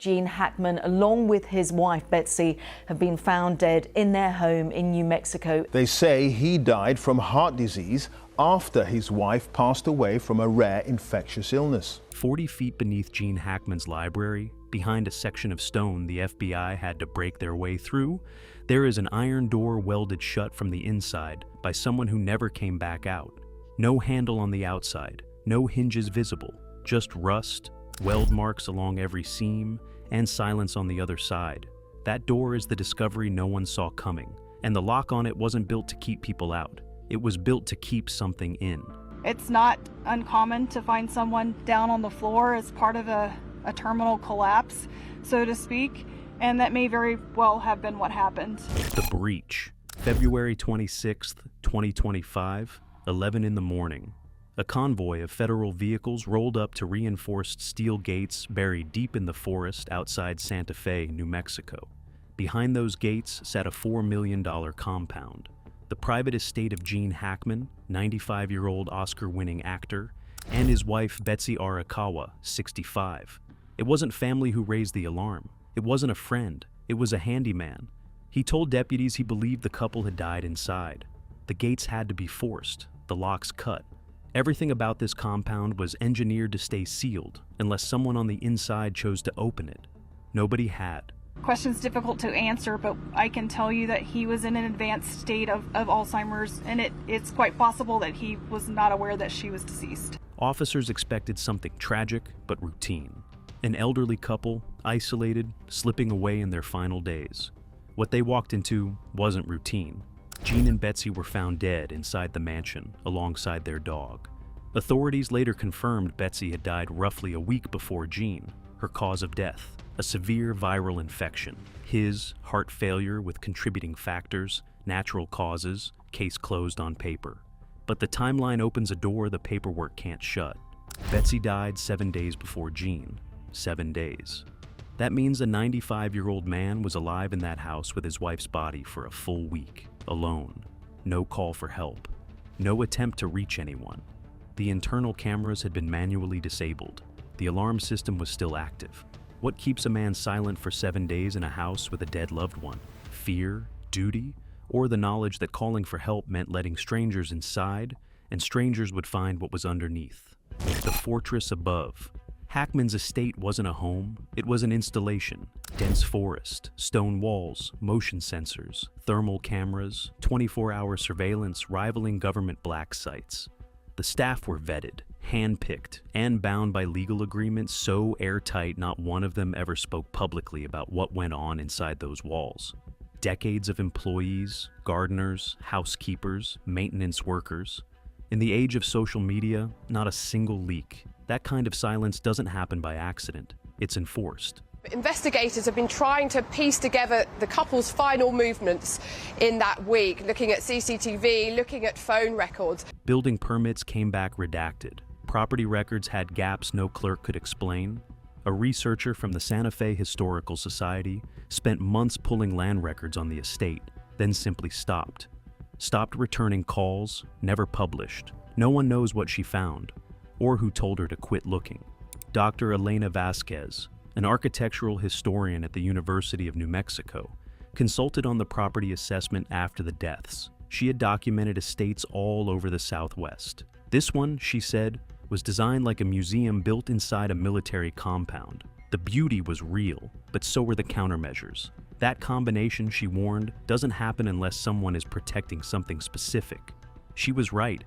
Gene Hackman, along with his wife Betsy, have been found dead in their home in New Mexico. They say he died from heart disease after his wife passed away from a rare infectious illness. 40 feet beneath Gene Hackman's library, behind a section of stone the FBI had to break their way through, there is an iron door welded shut from the inside by someone who never came back out. No handle on the outside, no hinges visible, just rust, weld marks along every seam, and silence on the other side. That door is the discovery no one saw coming, and the lock on it wasn't built to keep people out. It was built to keep something in. It's not uncommon to find someone down on the floor as part of a terminal collapse, so to speak, and that may very well have been what happened. The breach, February 26th, 2025, 11 in the morning. A convoy of federal vehicles rolled up to reinforced steel gates buried deep in the forest outside Santa Fe, New Mexico. Behind those gates sat a $4 million compound. The private estate of Gene Hackman, 95-year-old Oscar-winning actor, and his wife Betsy Arakawa, 65. It wasn't family who raised the alarm. It wasn't a friend. It was a handyman. He told deputies he believed the couple had died inside. The gates had to be forced, the locks cut. Everything about this compound was engineered to stay sealed unless someone on the inside chose to open it. Nobody had. Question's difficult to answer, but I can tell you that he was in an advanced state of Alzheimer's, and it's quite possible that he was not aware that she was deceased. Officers expected something tragic but routine. An elderly couple, isolated, slipping away in their final days. What they walked into wasn't routine. Gene and Betsy were found dead inside the mansion alongside their dog. Authorities later confirmed Betsy had died roughly a week before Gene. Her cause of death, a severe viral infection. His, heart failure with contributing factors, natural causes, case closed on paper. But the timeline opens a door the paperwork can't shut. Betsy died 7 days before Gene. 7 days. That means a 95-year-old man was alive in that house with his wife's body for a full week, alone. No call for help. No attempt to reach anyone. The internal cameras had been manually disabled. The alarm system was still active. What keeps a man silent for 7 days in a house with a dead loved one? Fear? Duty? Or the knowledge that calling for help meant letting strangers inside, and strangers would find what was underneath? The fortress above. Hackman's estate wasn't a home, it was an installation. Dense forest, stone walls, motion sensors, thermal cameras, 24-hour surveillance rivaling government black sites. The staff were vetted, handpicked, and bound by legal agreements so airtight not one of them ever spoke publicly about what went on inside those walls. Decades of employees, gardeners, housekeepers, maintenance workers. In the age of social media, not a single leak. That kind of silence doesn't happen by accident. It's enforced. Investigators have been trying to piece together the couple's final movements in that week, looking at CCTV, looking at phone records. Building permits came back redacted. Property records had gaps no clerk could explain. A researcher from the Santa Fe Historical Society spent months pulling land records on the estate, then simply stopped. Stopped returning calls, never published. No one knows what she found, or who told her to quit looking. Dr. Elena Vasquez, an architectural historian at the University of New Mexico, consulted on the property assessment after the deaths. She had documented estates all over the Southwest. This one, she said, was designed like a museum built inside a military compound. The beauty was real, but so were the countermeasures. That combination, she warned, doesn't happen unless someone is protecting something specific. She was right.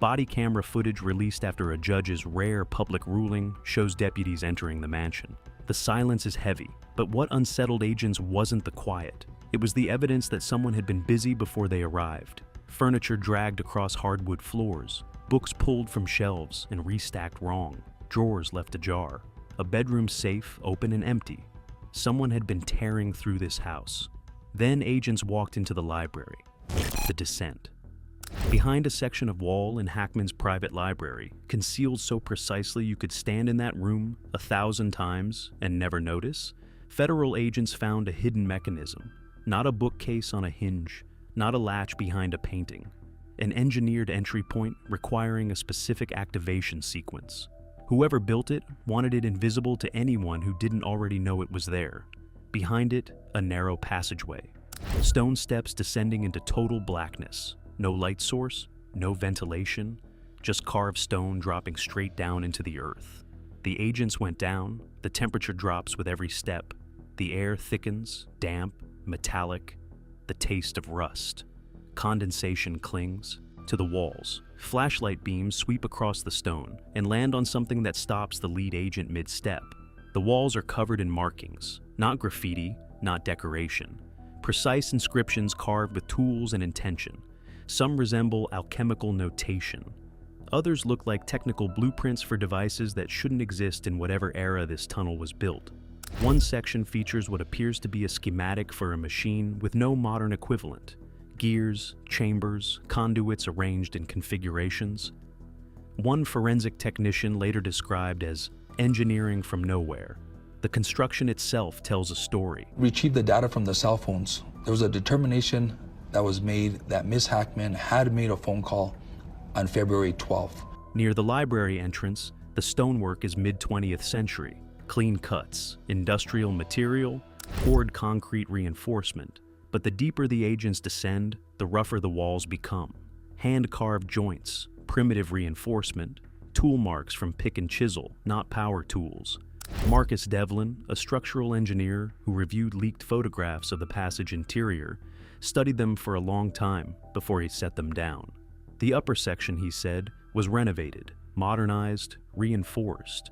Body camera footage released after a judge's rare public ruling shows deputies entering the mansion. The silence is heavy, but what unsettled agents wasn't the quiet. It was the evidence that someone had been busy before they arrived. Furniture dragged across hardwood floors, books pulled from shelves and restacked wrong, drawers left ajar, a bedroom safe open and empty. Someone had been tearing through this house. Then agents walked into the library. The descent. Behind a section of wall in Hackman's private library, concealed so precisely you could stand in that room 1,000 times and never notice, federal agents found a hidden mechanism. Not a bookcase on a hinge, not a latch behind a painting. An engineered entry point requiring a specific activation sequence. Whoever built it wanted it invisible to anyone who didn't already know it was there. Behind it, a narrow passageway. Stone steps descending into total blackness. No light source, no ventilation, just carved stone dropping straight down into the earth. The agents went down, the temperature drops with every step. The air thickens, damp, metallic, the taste of rust. Condensation clings to the walls. Flashlight beams sweep across the stone and land on something that stops the lead agent mid-step. The walls are covered in markings, not graffiti, not decoration. Precise inscriptions carved with tools and intention. Some resemble alchemical notation. Others look like technical blueprints for devices that shouldn't exist in whatever era this tunnel was built. One section features what appears to be a schematic for a machine with no modern equivalent. Gears, chambers, conduits arranged in configurations. One forensic technician later described as engineering from nowhere. The construction itself tells a story. Retrieved the data from the cell phones. There was a determination that was made that Ms. Hackman had made a phone call on February 12th. Near the library entrance, the stonework is mid-20th century. Clean cuts, industrial material, poured concrete reinforcement. But the deeper the agents descend, the rougher the walls become. Hand-carved joints, primitive reinforcement, tool marks from pick and chisel, not power tools. Marcus Devlin, a structural engineer who reviewed leaked photographs of the passage interior, studied them for a long time before he set them down. The upper section, he said, was renovated, modernized, reinforced.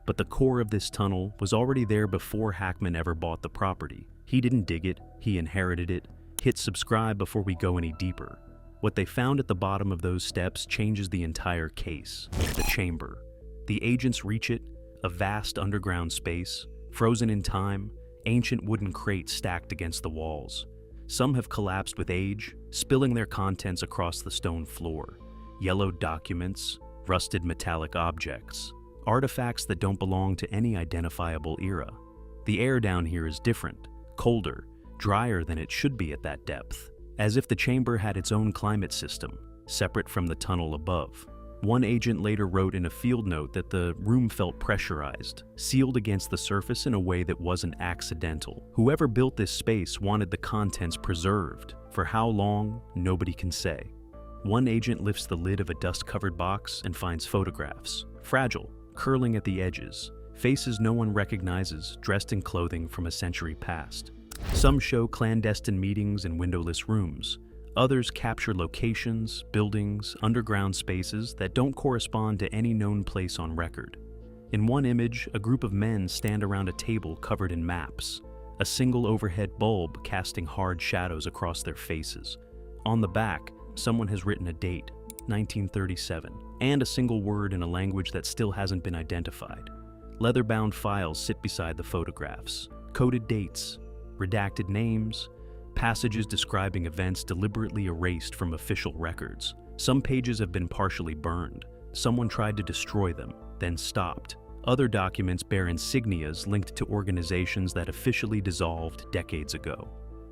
But the core of this tunnel was already there before Hackman ever bought the property. He didn't dig it, he inherited it. Hit subscribe before we go any deeper. What they found at the bottom of those steps changes the entire case. The chamber. The agents reach it, a vast underground space, frozen in time, ancient wooden crates stacked against the walls. Some have collapsed with age, spilling their contents across the stone floor. Yellowed documents, rusted metallic objects, artifacts that don't belong to any identifiable era. The air down here is different, colder, drier than it should be at that depth, as if the chamber had its own climate system, separate from the tunnel above. One agent later wrote in a field note that the room felt pressurized, sealed against the surface in a way that wasn't accidental. Whoever built this space wanted the contents preserved. For how long, nobody can say. One agent lifts the lid of a dust-covered box and finds photographs, fragile, curling at the edges, faces no one recognizes dressed in clothing from a century past. Some show clandestine meetings in windowless rooms. Others capture locations, buildings, underground spaces that don't correspond to any known place on record. In one image, a group of men stand around a table covered in maps, a single overhead bulb casting hard shadows across their faces. On the back, someone has written a date, 1937, and a single word in a language that still hasn't been identified. Leather-bound files sit beside the photographs, coded dates, redacted names, passages describing events deliberately erased from official records. Some pages have been partially burned. Someone tried to destroy them, then stopped. Other documents bear insignias linked to organizations that officially dissolved decades ago.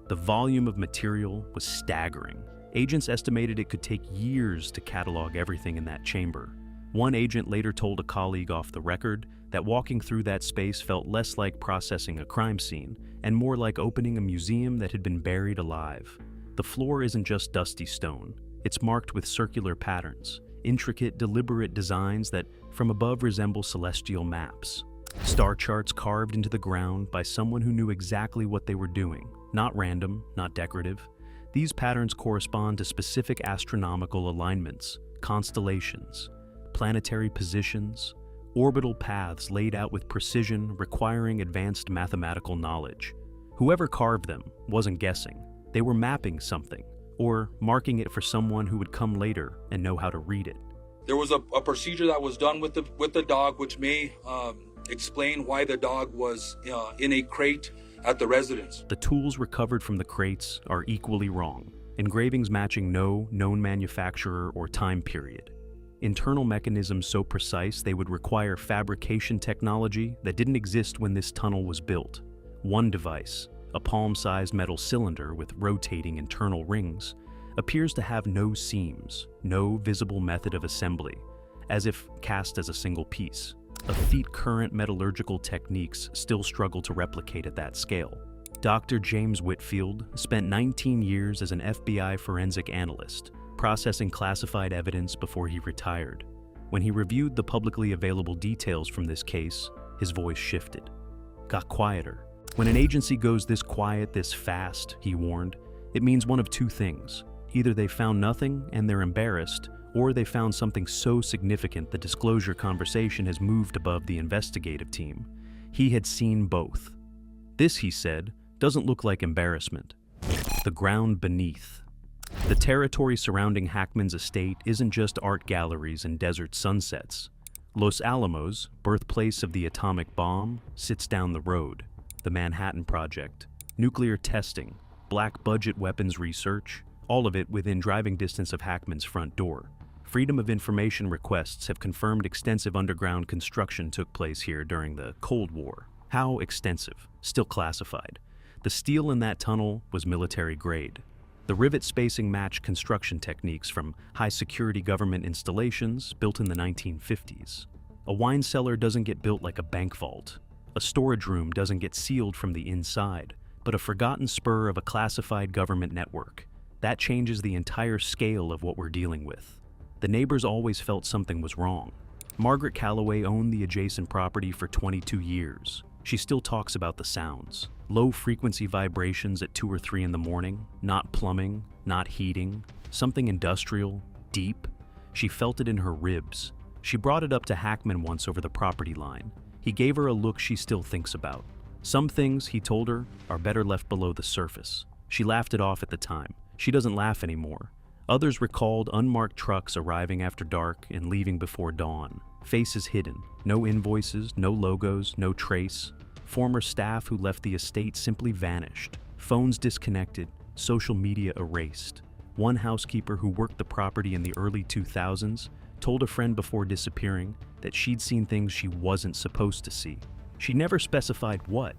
The volume of material was staggering. Agents estimated it could take years to catalog everything in that chamber. One agent later told a colleague off the record that walking through that space felt less like processing a crime scene and more like opening a museum that had been buried alive. The floor isn't just dusty stone. It's marked with circular patterns, intricate, deliberate designs that from above resemble celestial maps. Star charts carved into the ground by someone who knew exactly what they were doing. Not random, not decorative. These patterns correspond to specific astronomical alignments, constellations, planetary positions, orbital paths laid out with precision requiring advanced mathematical knowledge. Whoever carved them wasn't guessing. They were mapping something, or marking it for someone who would come later and know how to read it. There was a procedure that was done with the dog, which may explain why the dog was in a crate at the residence. The tools recovered from the crates are equally wrong, engravings matching no known manufacturer or time period. Internal mechanisms so precise they would require fabrication technology that didn't exist when this tunnel was built. One device, a palm-sized metal cylinder with rotating internal rings, appears to have no seams, no visible method of assembly, as if cast as a single piece. a feat current metallurgical techniques still struggle to replicate at that scale. Dr. James Whitfield spent 19 years as an FBI forensic analyst, processing classified evidence before he retired. When he reviewed the publicly available details from this case, his voice shifted, got quieter. When an agency goes this quiet, this fast, he warned, it means one of two things. Either they found nothing and they're embarrassed, or they found something so significant the disclosure conversation has moved above the investigative team. He had seen both. This, he said, doesn't look like embarrassment. The ground beneath. The territory surrounding Hackman's estate isn't just art galleries and desert sunsets. Los Alamos, birthplace of the atomic bomb, sits down the road. The Manhattan Project, nuclear testing, black budget weapons research, all of it within driving distance of Hackman's front door. Freedom of Information requests have confirmed extensive underground construction took place here during the Cold War. How extensive? Still classified. The steel in that tunnel was military grade. The rivet spacing matched construction techniques from high-security government installations built in the 1950s. A wine cellar doesn't get built like a bank vault. A storage room doesn't get sealed from the inside, but a forgotten spur of a classified government network. That changes the entire scale of what we're dealing with. The neighbors always felt something was wrong. Margaret Calloway owned the adjacent property for 22 years. She still talks about the sounds. Low-frequency vibrations at 2 or 3 in the morning, not plumbing, not heating, something industrial, deep. She felt it in her ribs. She brought it up to Hackman once over the property line. He gave her a look she still thinks about. Some things, he told her, are better left below the surface. She laughed it off at the time. She doesn't laugh anymore. Others recalled unmarked trucks arriving after dark and leaving before dawn. Faces hidden. No invoices, no logos, no trace. Former staff who left the estate simply vanished. Phones disconnected, social media erased. One housekeeper who worked the property in the early 2000s told a friend before disappearing that she'd seen things she wasn't supposed to see. She never specified what.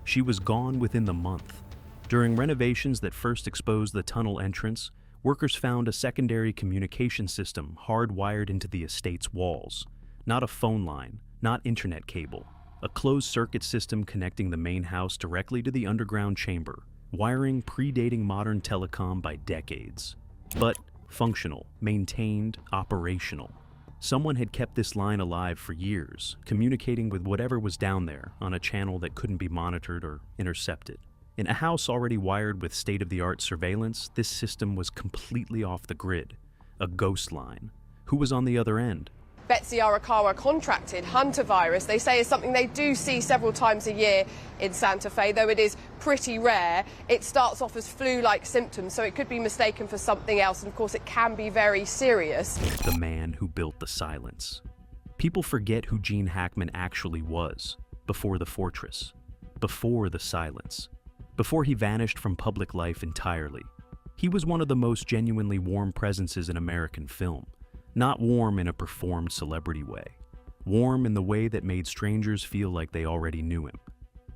She was gone within the month. During renovations that first exposed the tunnel entrance, workers found a secondary communication system hardwired into the estate's walls. Not a phone line, not internet cable. A closed-circuit system connecting the main house directly to the underground chamber, wiring predating modern telecom by decades. But functional, maintained, operational. Someone had kept this line alive for years, communicating with whatever was down there on a channel that couldn't be monitored or intercepted. In a house already wired with state-of-the-art surveillance, this system was completely off the grid. A ghost line. Who was on the other end? Betsy Arakawa contracted hantavirus. They say is something they do see several times a year in Santa Fe, though it is pretty rare. It starts off as flu-like symptoms, so it could be mistaken for something else, and of course it can be very serious. The man who built the silence. People forget who Gene Hackman actually was before the fortress, before the silence, before he vanished from public life entirely. He was one of the most genuinely warm presences in American film. Not warm in a performed celebrity way. Warm in the way that made strangers feel like they already knew him.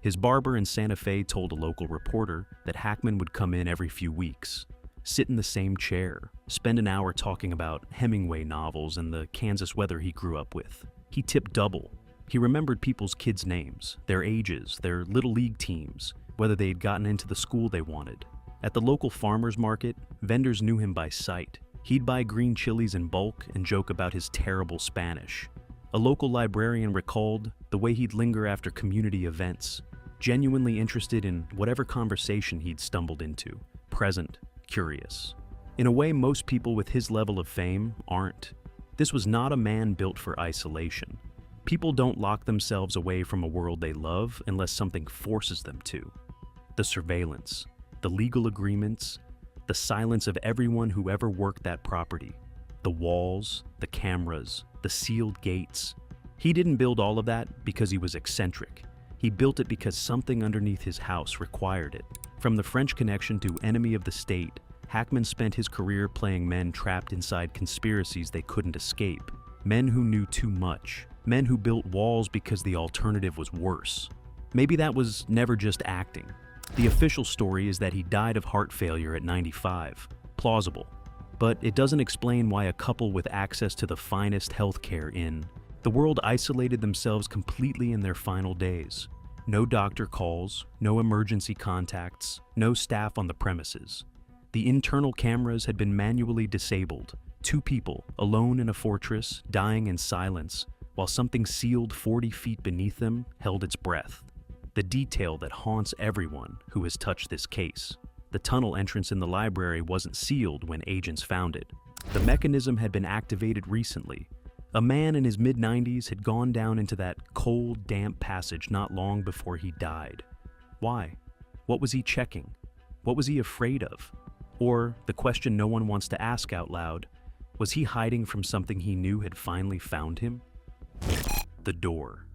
His barber in Santa Fe told a local reporter that Hackman would come in every few weeks, sit in the same chair, spend an hour talking about Hemingway novels and the Kansas weather he grew up with. He tipped double. He remembered people's kids' names, their ages, their little league teams, whether they had gotten into the school they wanted. At the local farmers market, vendors knew him by sight. He'd buy green chilies in bulk and joke about his terrible Spanish. A local librarian recalled the way he'd linger after community events, genuinely interested in whatever conversation he'd stumbled into, present, curious. In a way most people with his level of fame aren't. This was not a man built for isolation. People don't lock themselves away from a world they love unless something forces them to. The surveillance, the legal agreements, the silence of everyone who ever worked that property, the walls, the cameras, the sealed gates. He didn't build all of that because he was eccentric. He built it because something underneath his house required it. From the French Connection to Enemy of the State, Hackman spent his career playing men trapped inside conspiracies they couldn't escape. Men who knew too much. Men who built walls because the alternative was worse. Maybe that was never just acting. The official story is that he died of heart failure at 95. Plausible. But it doesn't explain why a couple with access to the finest health care in The world isolated themselves completely in their final days. No doctor calls, no emergency contacts, no staff on the premises. The internal cameras had been manually disabled. 2 people, alone in a fortress, dying in silence, while something sealed 40 feet beneath them held its breath. The detail that haunts everyone who has touched this case. The tunnel entrance in the library wasn't sealed when agents found it. The mechanism had been activated recently. A man in his mid-90s had gone down into that cold, damp passage not long before he died. Why? What was he checking? What was he afraid of? Or, the question no one wants to ask out loud, was he hiding from something he knew had finally found him? The door.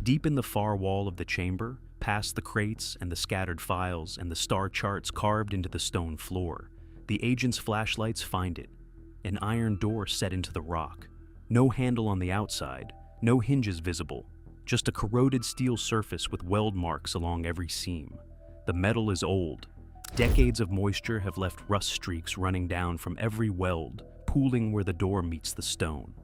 Deep in the far wall of the chamber, past the crates and the scattered files and the star charts carved into the stone floor, the agent's flashlights find it. An iron door set into the rock. No handle on the outside, no hinges visible, just a corroded steel surface with weld marks along every seam. The metal is old. Decades of moisture have left rust streaks running down from every weld, pooling where the door meets the stone.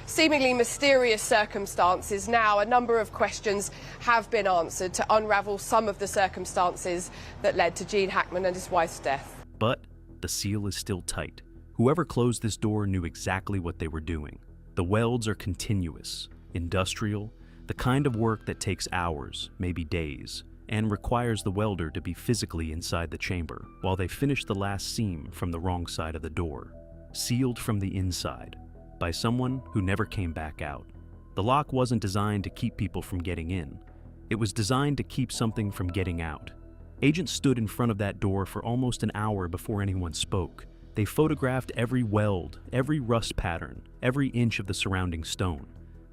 Seemingly mysterious circumstances. Now, a number of questions have been answered to unravel some of the circumstances that led to Gene Hackman and his wife's death. But the seal is still tight. Whoever closed this door knew exactly what they were doing. The welds are continuous, industrial, the kind of work that takes hours, maybe days, and requires the welder to be physically inside the chamber while they finish the last seam from the wrong side of the door, sealed from the inside, by someone who never came back out. The lock wasn't designed to keep people from getting in. It was designed to keep something from getting out. Agents stood in front of that door for almost an hour before anyone spoke. They photographed every weld, every rust pattern, every inch of the surrounding stone.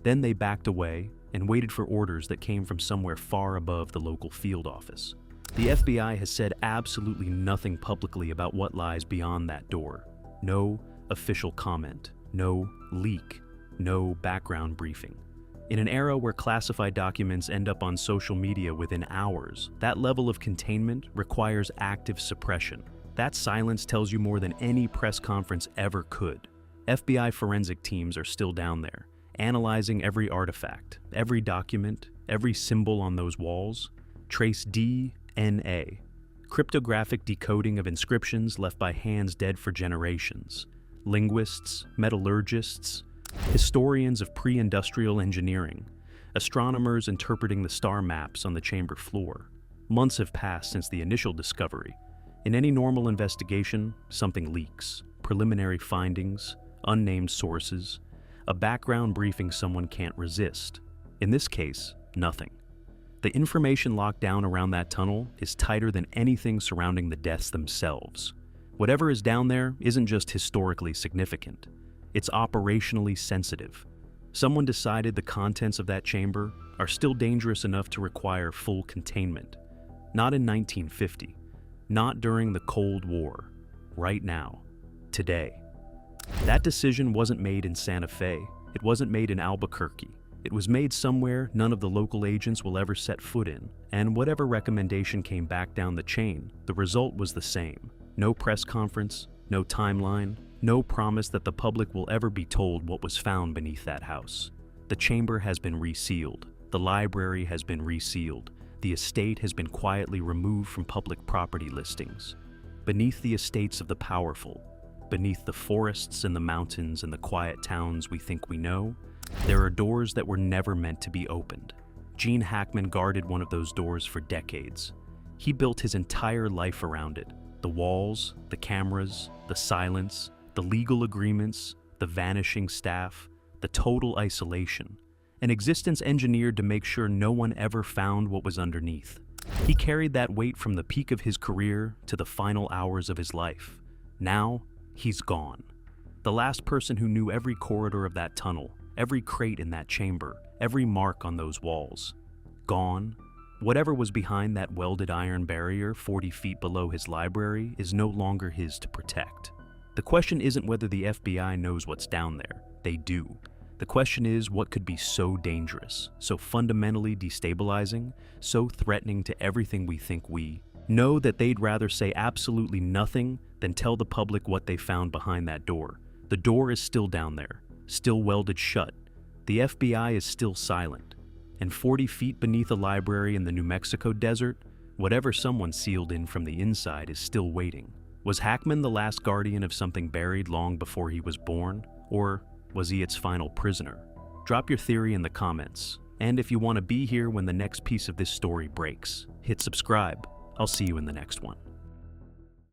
Then they backed away and waited for orders that came from somewhere far above the local field office. The FBI has said absolutely nothing publicly about what lies beyond that door. No official comment, no leak, no background briefing. In an era where classified documents end up on social media within hours, that level of containment requires active suppression. That silence tells you more than any press conference ever could. FBI forensic teams are still down there, analyzing every artifact, every document, every symbol on those walls. Trace DNA, cryptographic decoding of inscriptions left by hands dead for generations. Linguists, metallurgists, historians of pre-industrial engineering, astronomers interpreting the star maps on the chamber floor. Months have passed since the initial discovery. In any normal investigation, something leaks. Preliminary findings, unnamed sources, a background briefing someone can't resist. In this case, nothing. The information locked down around that tunnel is tighter than anything surrounding the deaths themselves. Whatever is down there isn't just historically significant. It's operationally sensitive. Someone decided the contents of that chamber are still dangerous enough to require full containment. Not in 1950. Not during the Cold War. Right now. Today. That decision wasn't made in Santa Fe. It wasn't made in Albuquerque. It was made somewhere none of the local agents will ever set foot in. And whatever recommendation came back down the chain, the result was the same. No press conference, no timeline, no promise that the public will ever be told what was found beneath that house. The chamber has been resealed. The library has been resealed. The estate has been quietly removed from public property listings. Beneath the estates of the powerful, beneath the forests and the mountains and the quiet towns we think we know, there are doors that were never meant to be opened. Gene Hackman guarded one of those doors for decades. He built his entire life around it. The walls, the cameras, the silence, the legal agreements, the vanishing staff, the total isolation. An existence engineered to make sure no one ever found what was underneath. He carried that weight from the peak of his career to the final hours of his life. Now, he's gone. The last person who knew every corridor of that tunnel, every crate in that chamber, every mark on those walls. Gone. Whatever was behind that welded iron barrier 40 feet below his library is no longer his to protect. The question isn't whether the FBI knows what's down there. They do. The question is what could be so dangerous, so fundamentally destabilizing, so threatening to everything we think we know that they'd rather say absolutely nothing than tell the public what they found behind that door. The door is still down there, still welded shut. the FBI is still silent, and 40 feet beneath a library in the New Mexico desert, whatever someone sealed in from the inside is still waiting. Was Hackman the last guardian of something buried long before he was born, or was he its final prisoner? Drop your theory in the comments, and if you want to be here when the next piece of this story breaks, hit subscribe. I'll see you in the next one.